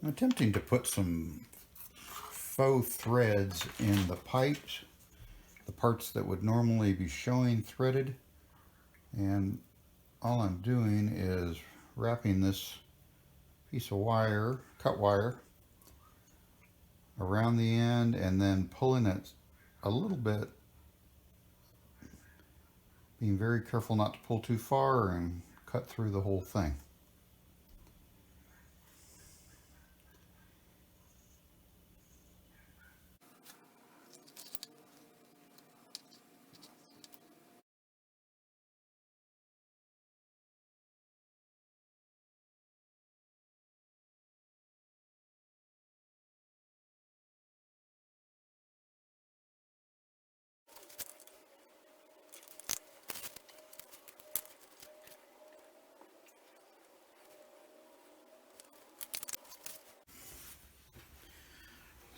I'm attempting to put some faux threads in the pipes, the parts that would normally be showing threaded, and all I'm doing is wrapping this piece of wire, cut wire, around the end and then pulling it a little bit, being very careful not to pull too far and cut through the whole thing.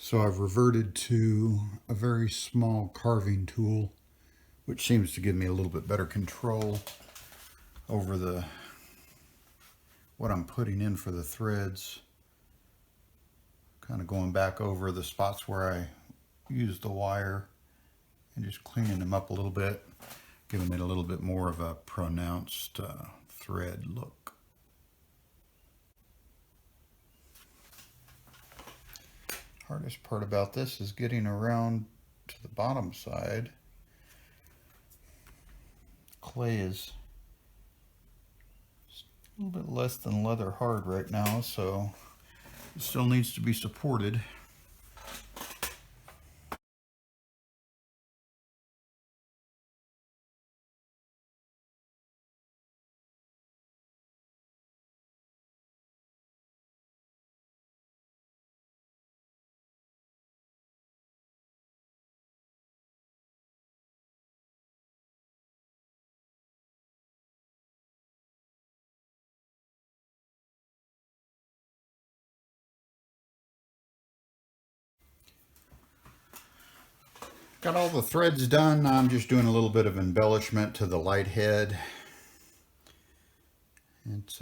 So I've reverted to a very small carving tool, which seems to give me a little bit better control over what I'm putting in for the threads. Kind of going back over the spots where I used the wire and just cleaning them up a little bit, giving it a little bit more of a pronounced thread look. Hardest part about this is getting around to the bottom side. Clay is a little bit less than leather hard right now, so it still needs to be supported. Got all the threads done. Now I'm just doing a little bit of embellishment to the light head. It's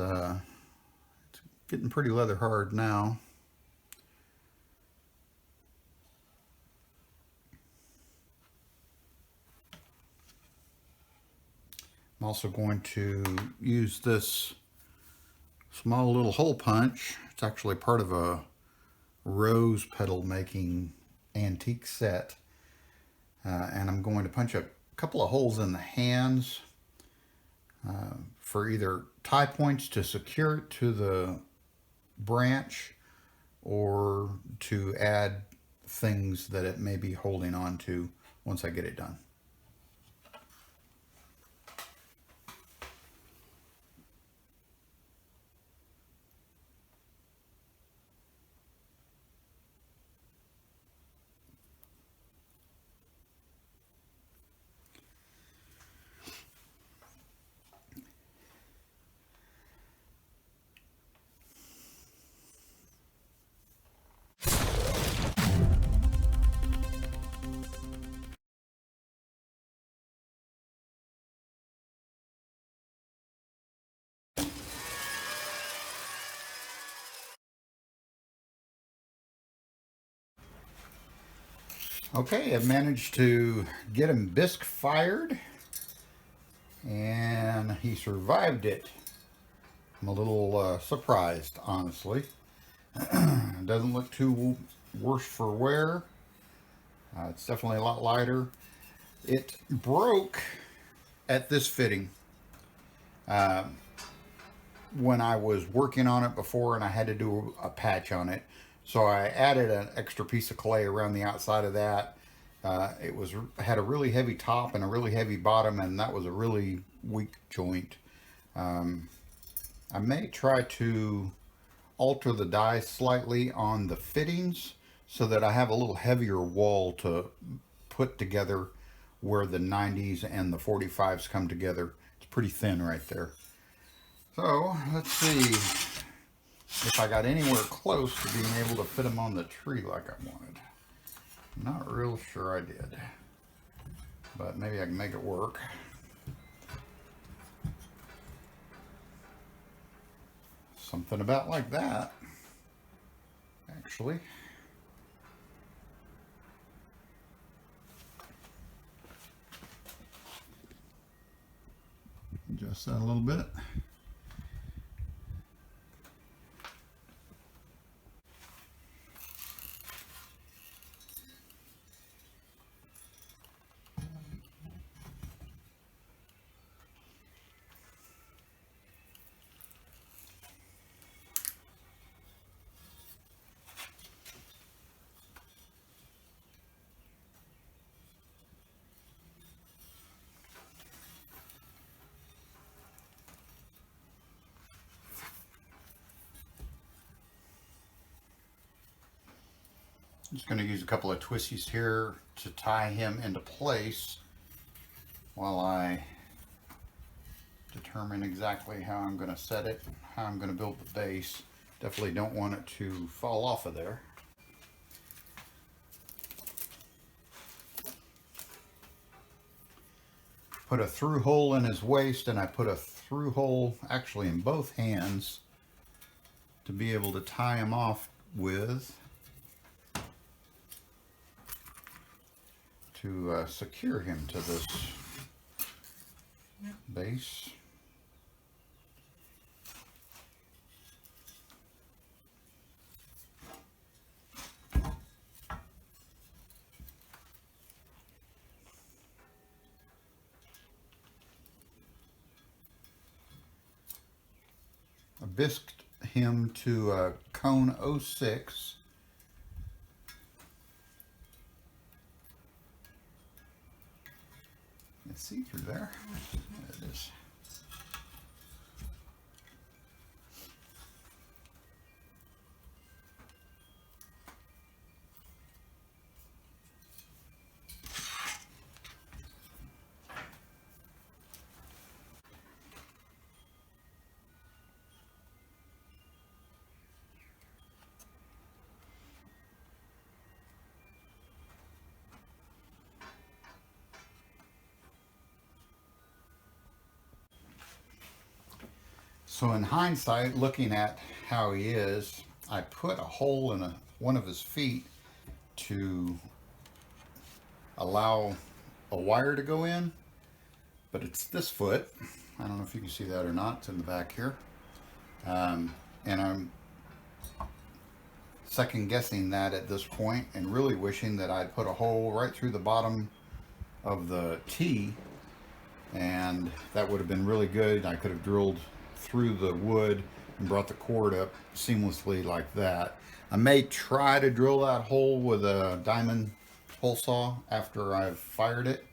getting pretty leather hard now. I'm also going to use this small little hole punch. It's actually part of a rose petal making antique set. And I'm going to punch a couple of holes in the hands for either tie points to secure it to the branch or to add things that it may be holding on to once I get it done. Okay, I've managed to get him bisque fired, and he survived it. I'm a little surprised, honestly. It doesn't look too worse for wear. It's definitely a lot lighter. It broke at this fitting when I was working on it before, and I had to do a patch on it. So I added an extra piece of clay around the outside of that. It had a really heavy top and a really heavy bottom, and that was a really weak joint. I may try to alter the die slightly on the fittings so that I have a little heavier wall to put together where the 90s and the 45s come together. It's pretty thin right there. So let's see if I got anywhere close to being able to fit them on the tree like I wanted. I'm not real sure I did, but maybe I can make it work. Something about like that. actually. Adjust that a little bit. I'm just going to use a couple of twisties here to tie him into place while I determine exactly how I'm going to set it, how I'm going to build the base. Definitely don't want it to fall off of there. Put a through hole in his waist, and I put a through hole actually in both hands to be able to tie him off with to secure him to this base. I bisqued him to cone 06. Let's see through there. There it is. So in hindsight, looking at how he is, I put a hole in one of his feet to allow a wire to go in, but it's this foot. I don't know if you can see that or not. It's in the back here. And I'm second guessing that at this point and really wishing that I'd put a hole right through the bottom of the T, and that would have been really good. I could have drilled through the wood and brought the cord up seamlessly like that. I may try to drill that hole with a diamond hole saw after I've fired it.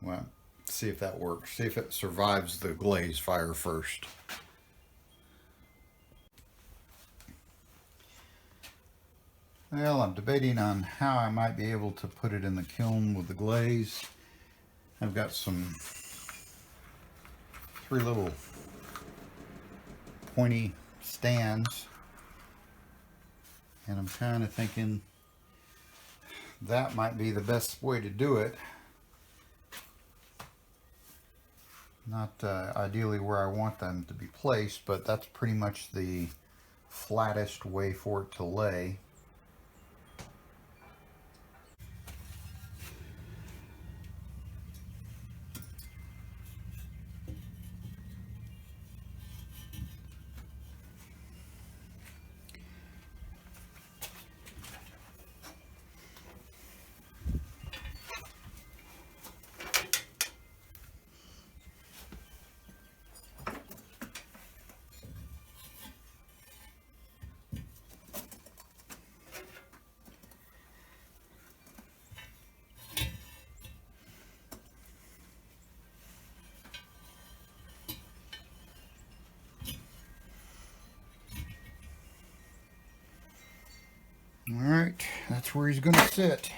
Well, see if that works. See if it survives the glaze fire first. Well, I'm debating on how I might be able to put it in the kiln with the glaze. I've got three little pointy stands, and I'm kind of thinking that might be the best way to do it. Not ideally where I want them to be placed, but that's pretty much the flattest way for it to lay. All right, that's where he's going to sit.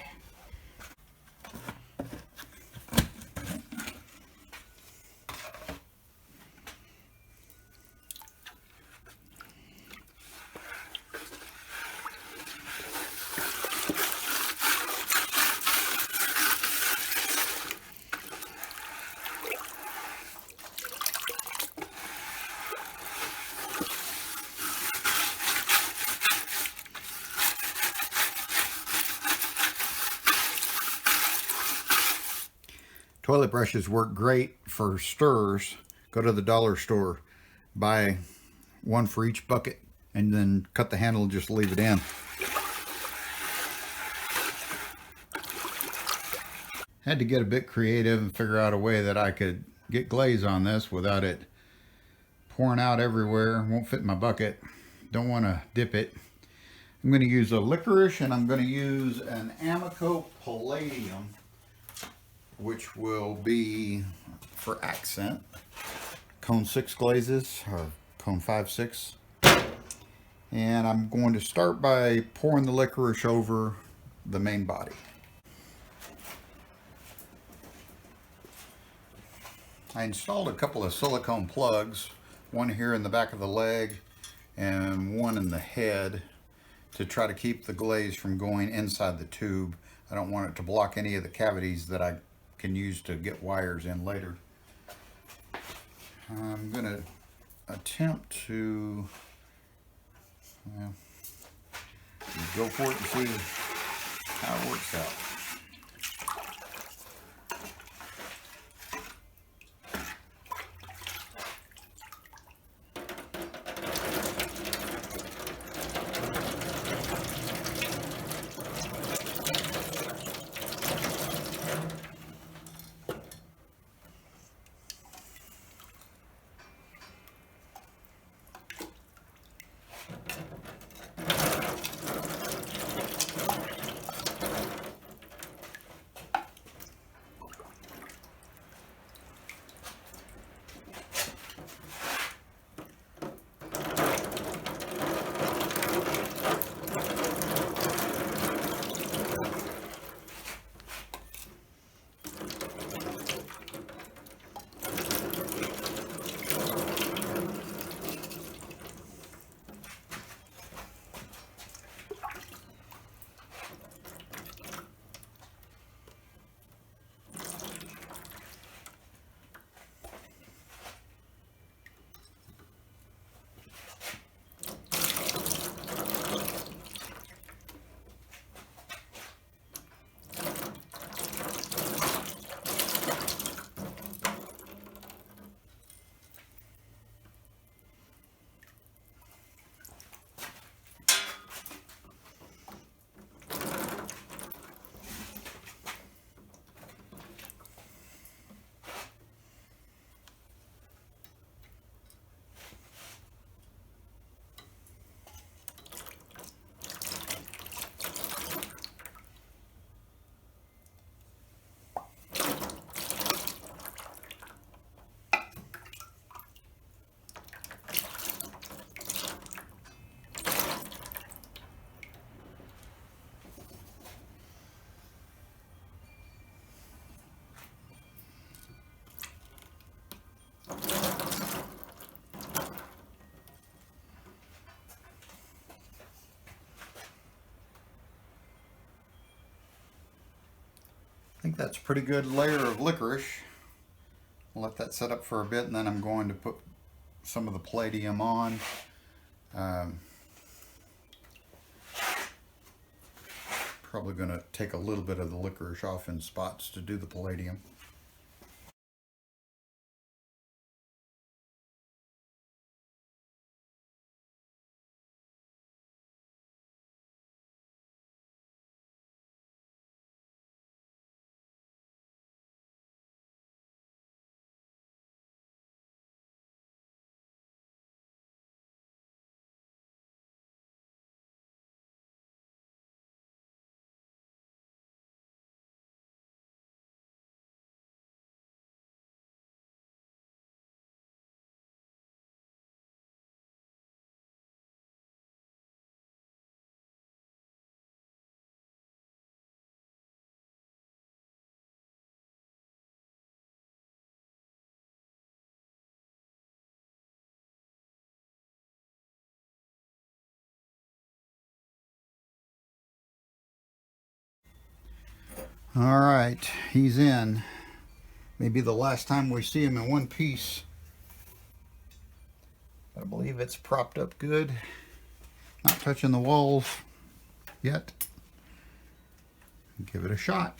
Toilet brushes work great for stirrers. Go to the dollar store, buy one for each bucket, and then cut the handle and just leave it in. Had to get a bit creative and figure out a way that I could get glaze on this without it pouring out everywhere. Won't fit in my bucket. Don't want to dip it. I'm going to use a licorice, and I'm going to use an Amico Palladium, which will be for accent. Cone 6 glazes, or cone 5, 6. And I'm going to start by pouring the licorice over the main body. I installed a couple of silicone plugs, one here in the back of the leg and one in the head, to try to keep the glaze from going inside the tube. I don't want it to block any of the cavities that I can use to get wires in later. I'm going to attempt to go for it and see how it works out. I think that's a pretty good layer of licorice. I'll let that set up for a bit, and then I'm going to put some of the palladium on. Probably going to take a little bit of the licorice off in spots to do the palladium. All right, he's in. Maybe the last time we see him in one piece. I believe it's propped up good. Not touching the walls yet. Give it a shot.